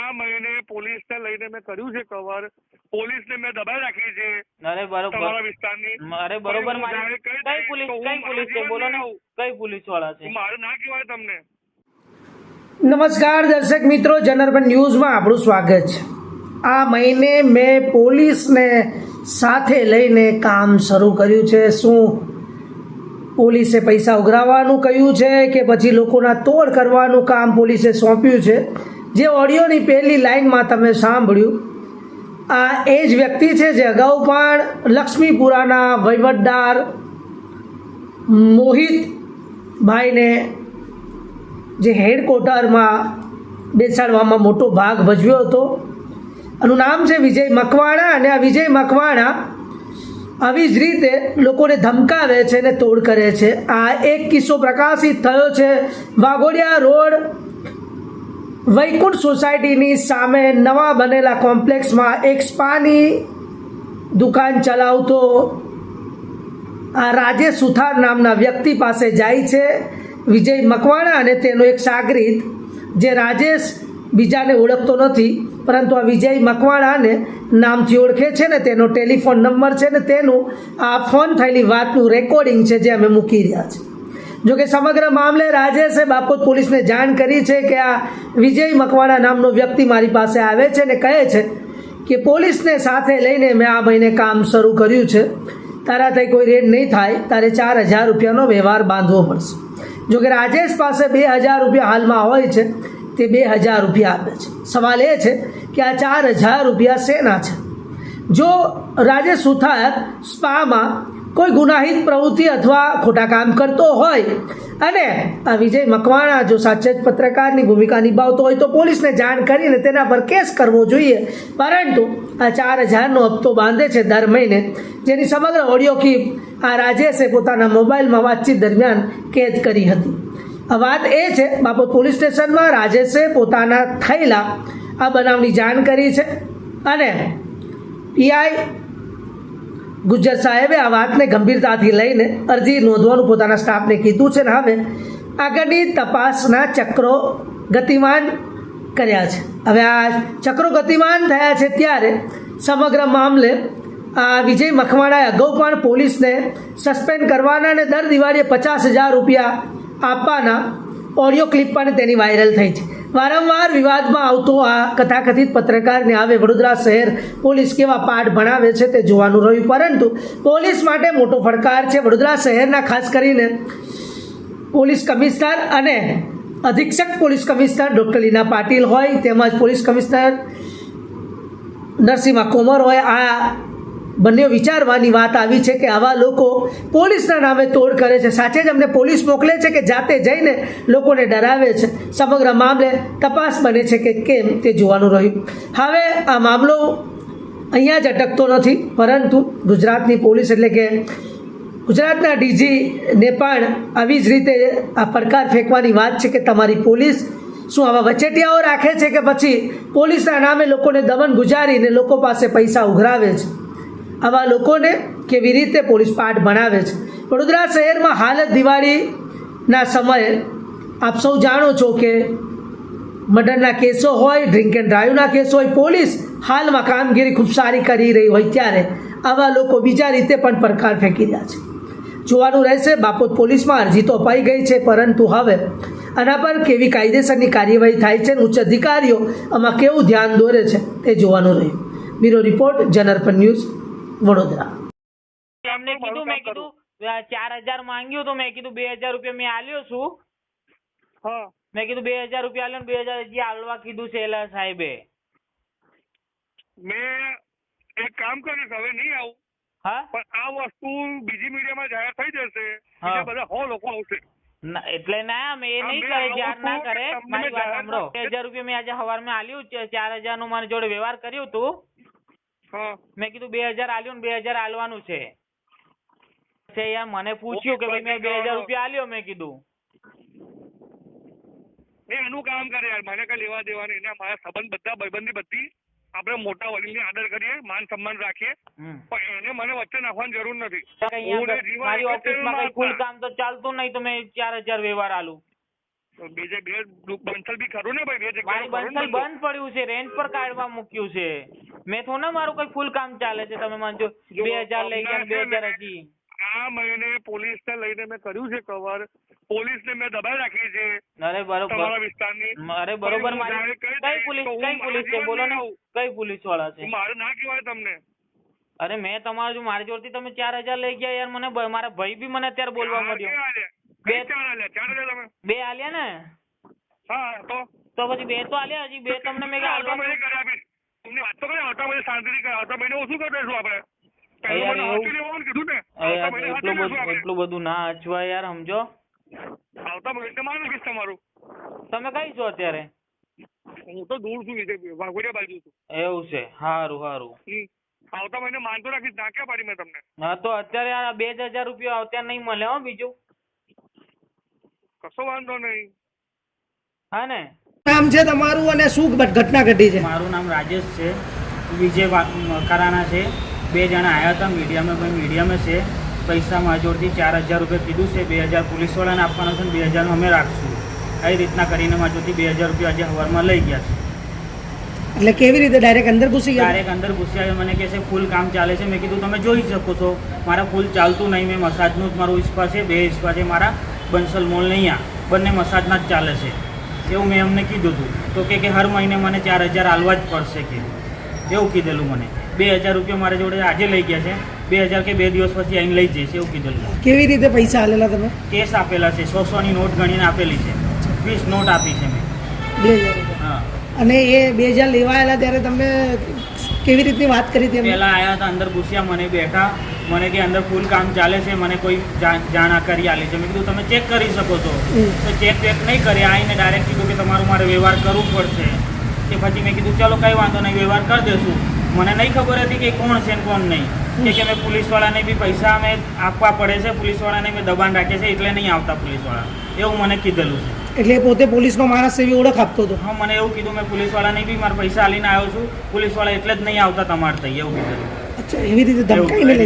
આ મહિને પોલીસને લઈને મેં કર્યું છે કવર, પોલીસને મેં દબાઈ રાખી છે. અરે બરોબર, તમારા વિસ્તારની. અરે બરોબર. કઈ પોલીસ છે? બોલો ને, કઈ પોલીસ વાળા છે? મારે ના કહેવાય તમને. નમસ્કાર દર્શક મિત્રો, જનાર્દન ન્યૂઝમાં આપણું સ્વાગત છે. આ મહિને મેં પોલીસને સાથે લઈને કામ શરૂ કર્યું છે. શું પોલીસે પૈસા ઉઘરાવવાનું કહ્યું છે કે પછી લોકોના તોડ કરવાનું કામ પોલીસે સોંપ્યું છે? જે ઓડિયોની પહેલી લાઇનમાં તમે સાંભળ્યું, આ એ જ વ્યક્તિ છે જે અગાઉ પણ લક્ષ્મીપુરાના વહીવટદાર મોહિતભાઈને જે હેડક્વાર્ટરમાં બેસાડવામાં મોટો ભાગ ભજવ્યો હતો. આનું નામ છે વિજય મકવાણા. અને આ વિજય મકવાણા આવી જ રીતે લોકોને ધમકાવે છે અને તોડ કરે છે. આ એક કિસ્સો પ્રકાશિત થયો છે વાઘોડિયા રોડ વૈકુંઠ સોસાયટીની સામે નવા બનેલા કોમ્પ્લેક્સમાં એક સ્પાની દુકાન ચલાવતો આ રાજેશ સુથાર નામના વ્યક્તિ પાસે જાય છે વિજય મકવાણા અને તેનો એક સાગરીત, જે રાજેશ બીજાને ઓળખતો નથી પરંતુ આ વિજય મકવાણાને નામથી ઓળખે છે ને તેનો ટેલિફોન નંબર છે ને તેનું આ ફોન થયેલી વાતનું રેકોર્ડિંગ છે જે અમે મૂકી રહ્યા છે. જોકે સમગ્ર મામલે રાજેશે બાપોદ પોલીસને જાણ કરી છે કે આ વિજય મકવાણા નામનો વ્યક્તિ મારી પાસે આવે છે અને કહે છે કે પોલીસને સાથે લઈને મેં આ મહિને કામ શરૂ કર્યું છે, તારાથી કોઈ રેડ નહીં થાય, તારે 4,000 રૂપિયાનો વ્યવહાર બાંધવો પડશે. જોકે રાજેશ પાસે 2,000 રૂપિયા હાલમાં હોય છે, તે 2,000 રૂપિયા આપે છે. સવાલ એ છે કે આ 4,000 રૂપિયા શેના છે? જો રાજેશ સુથાર સ્પામાં કોઈ ગુનાહિત પ્રવૃત્તિ અથવા ખોટા કામ કરતો હોય અને આ વિજય મકવાણા જો સાચે જ પત્રકારની ભૂમિકા નિભાવતો હોય તો પોલીસને જાણ કરીને તેના પર કેસ કરવો જોઈએ. પરંતુ આ 4,000નો હપ્તો બાંધે છે દર મહિને, જેની સમગ્ર ઓડિયો ક્લિપ આ રાજેશે પોતાના મોબાઈલમાં વાતચીત દરમિયાન કેદ કરી હતી. આ વાત એ છે, બાપોદ પોલીસ સ્ટેશનમાં રાજેશે પોતાના થયેલા આ બનાવની જાણ કરી છે અને પીઆઈ ગુજ્જર સાહેબે આ વાતને ગંભીરતાથી લઈને અરજી નોંધવાનું પોતાના સ્ટાફને કીધું છે. ને હવે આગળની તપાસના ચક્રો ગતિમાન કર્યા છે. હવે આ ચક્રો ગતિમાન થયા છે ત્યારે સમગ્ર મામલે આ વિજય મકવાણાએ અગાઉ પણ પોલીસને સસ્પેન્ડ કરવાના અને દર દિવાળીએ 50,000 રૂપિયા આપવાના ઓડિયો ક્લિપ પણ તેની વાયરલ થઈ છે. વારંવાર વિવાદમાં આવતો આ કથાકથિત પત્રકારને હવે વડોદરા શહેર પોલીસ કેવા પાઠ ભણાવે છે તે જોવાનું રહ્યું. પરંતુ પોલીસ માટે મોટો પડકાર છે. વડોદરા શહેરના ખાસ કરીને પોલીસ કમિશનર અને અધિક્ષક પોલીસ કમિશનર ડૉક્ટર લીના પાટીલ હોય, તેમજ પોલીસ કમિશનર નરસિંહ કોમર હોય, આ બંને વિચારવાની વાત આવી છે કે આવા લોકો પોલીસના નામે તોડ કરે છે. સાચે જ અમને પોલીસ મોકલે છે કે જાતે જઈને લોકોને ડરાવે છે? સમગ્ર મામલે તપાસ બને છે કે કેમ તે જોવાનું રહ્યું. હવે આ મામલો અહીંયા જ અટકતો નથી, પરંતુ ગુજરાતની પોલીસ એટલે કે ગુજરાતના ડીજીને પણ આવી જ રીતે આ પડકાર ફેંકવાની વાત છે કે તમારી પોલીસ શું આવા વચેટિયાઓ રાખે છે કે પછી પોલીસના નામે લોકોને દમન ગુજારીને લોકો પાસે પૈસા ઉઘરાવે છે? આવા લોકોને કેવી રીતે પોલીસ પાઠ ભણાવે છે? વડોદરા શહેરમાં હાલ જ દિવાળીના સમયે આપ સૌ જાણો છો કે મર્ડરના કેસો હોય, ડ્રિંક એન્ડ ડ્રાઈવના કેસો હોય, પોલીસ હાલમાં કામગીરી ખૂબ સારી કરી રહી હોય ત્યારે આવા લોકો બીજા રીતે પણ પડકાર ફેંકી રહ્યા છે. જોવાનું રહેશે. બાપોદ પોલીસમાં અરજી તો અપાઈ ગઈ છે, પરંતુ હવે આના પર કેવી કાયદેસરની કાર્યવાહી થાય છે, ઉચ્ચ અધિકારીઓ આમાં કેવું ધ્યાન દોરે છે તે જોવાનું રહ્યું. Bureau report, Janardan news, Vadodara. એમને કીધું, મેં કીધું 4,000 માંગ્યું તો મેં કીધું 2,000 રૂપિયા મેં આલ્યો છું. મેં કીધું 2,000 રૂપિયા આલ્યો ને 2,000 હજી આલવા કીધું છે એલા સાહેબે. મેં એક કામ કરીશ, હવે નહીં આવું. હા, પણ આ વસ્તુ બીજી મીડિયામાં જાહેર થઈ જશે, બીજા બધા 100 લોકો આવશે. એટલે ના, મેં એ નહીં કરે, જાહેર ના કરે. મારી વાત સાંભળો. 2,000 રૂપિયા મેં આજે સવારમાં આલ્યું, 4,000 નું મારી જોડે વ્યવહાર કર્યું હતું. મેં કીધું 2,000 આલ્યું ને 2,000 આલવાનું છે. યાર મને પૂછ્યું કે ભાઈ મેં 2,000 રૂપિયા આલ્યો. મેં કીધું એનું કામ કરે યાર, મને કઈ લેવા દેવા નહીં. મારા સંબંધ બધા ભાઈબંધી બધી આપણે મોટા વડીલની આદર કરીએ, માન સન્માન રાખીએ, પણ એને મને વચ્ચે નાખવાની જરૂર નથી. મારી ઓફિસમાં કઈ ફૂલ કામ તો ચાલતું નહીં તો મેં 4,000 વ્યવહાર આલું. બીજે બે બંસલ બી ખરું ને ભાઈ, બે મારી જગ્યાએ બંસલ બંધ પડ્યું છે, રેન્ટ પર કાઢવા મૂક્યું છે મેં. થોડું મારું કઈ ફૂલ કામ ચાલે છે. તમે માનજો 2000 લઈ ગયા, 2000 હજી. આ મહિને પોલીસને લઈને મેં કર્યું છે કવર, પોલીસને મેં દબાઈ રાખી છે અરે બરોબર, તમારા વિસ્તારની. અરે બરોબર. મારી કઈ પોલીસ છે બોલો ને, કઈ પોલીસ વાળા છે? મારે ના કહેવાય તમને. અરે મેં તમારું જો મારી જોડથી તમે 4000 લઈ ગયા યાર. મને મારા ભાઈ બી મને અત્યારે બોલવા મળ્યો. બે આલ્યા ને? હા તો પછી બે તો આલ્યા, હજી બે તમને મેં આવતા મહિને કરી આપીશ. તમને વાત તો કરે, આવતા મહિને શાંતિથી કરે. આવતા મહિને ઓછું કરી દઈશું આપણે. એટલું બધું ના અચવાય યાર, સમજો. આવતા મહિને મારી નાખીશ તમારું. તમે કઈ છો અત્યારે? હું તો દૂર છું, વાઘોડિયા બાજુ છું. એવું છે, સારું. આવતા મહિને માનતો રાખીશ, ના ક્યાં પાડી મેં તમને. હા તો અત્યારે આ 2000 રૂપિયા અત્યારે નહીં મળે હો બીજું. કશો વાંધો નહીં. હા ને? નામ છે તમારું અને શું ઘટના ઘટી છે? મારું નામ રાજેશ છે, વિજય મકરાના છે. બે જણા આવ્યા હતા મીડિયામાં, ભાઈ મીડિયામાં છે. પૈસા મારા જોડથી 4000 રૂપિયા કીધું છે, 2000 પોલીસવાળાને આપવાના છે ને 2000 અમે રાખશું. આવી રીતના કરીને મારા જોડથી 2000 રૂપિયા આજે સવારમાં લઈ ગયા છે. એટલે કેવી રીતે ડાયરેક્ટ અંદર ઘૂસી ગયા? ડાયરેક્ટ અંદર ઘૂસ્યા. મને કહે છે ફૂલ કામ ચાલે છે. મેં કીધું તમે જોઈ શકો છો મારા ફૂલ ચાલતું નહીં. મેં મસાજનું જ મારું ઇસ્પા છે, 2 ઇસ્પા છે મારા બંસલ મોલ નહીં, આ બંને મસાજના જ ચાલે છે. એવું મેં એમને કીધું હતું. તો કે હર મહિને મને 4000 આલવા જ પડશે કે એવું કીધેલું મને. 2000 રૂપિયા મારા જોડે આજે લઈ ગયા છે, 2000 કે 2 દિવસ પછી આવીને લઈ જઈશ એવું કીધેલું. કેવી રીતે પૈસા આલેલા તમે? કેસ આપેલા છે, 100-100ની નોટ ગણીને આપેલી છે, 20 નોટ આપી છે મેં. 2000? હા. અને એ 2000 લેવા આવેલા ત્યારે તમે કેવી રીતની વાત કરી હતી? પહેલાં આવ્યા હતા, અંદર ઘૂસ્યા, મને બેઠા, મને કે અંદર ફૂલ કામ ચાલે છે, મને કોઈ જાણકારી આલી છે. મેં કીધું તમે ચેક કરી શકો છો. તો ચેક નહીં કરી, આવીને ડાયરેક્ટ કીધું કે તમારું મારે વ્યવહાર કરવું પડશે. કે પછી મેં કીધું ચાલો કંઈ વાંધો નહીં, વ્યવહાર કરી દઈશું. મને નહીં ખબર હતી કે કોણ છે ને કોણ નહીં. કે મેં પોલીસવાળાને બી પૈસા અમે આપવા પડે છે, પોલીસવાળાને મેં દબાણ રાખે છે એટલે નહીં આવતા પોલીસવાળા, એવું મને કીધેલું છે. એટલે પોતે પોલીસનો માણસ એવી ઓળખ આપતો હતો? હા, મને એવું કીધું મેં પોલીસવાળાને બી મારા પૈસા આલીને આવ્યો છું, પોલીસવાળા એટલે જ નહીં આવતા તમારે ત્યાં, એવું કીધેલું. અચ્છા, એવી રીતે ધમકાઈને લઈ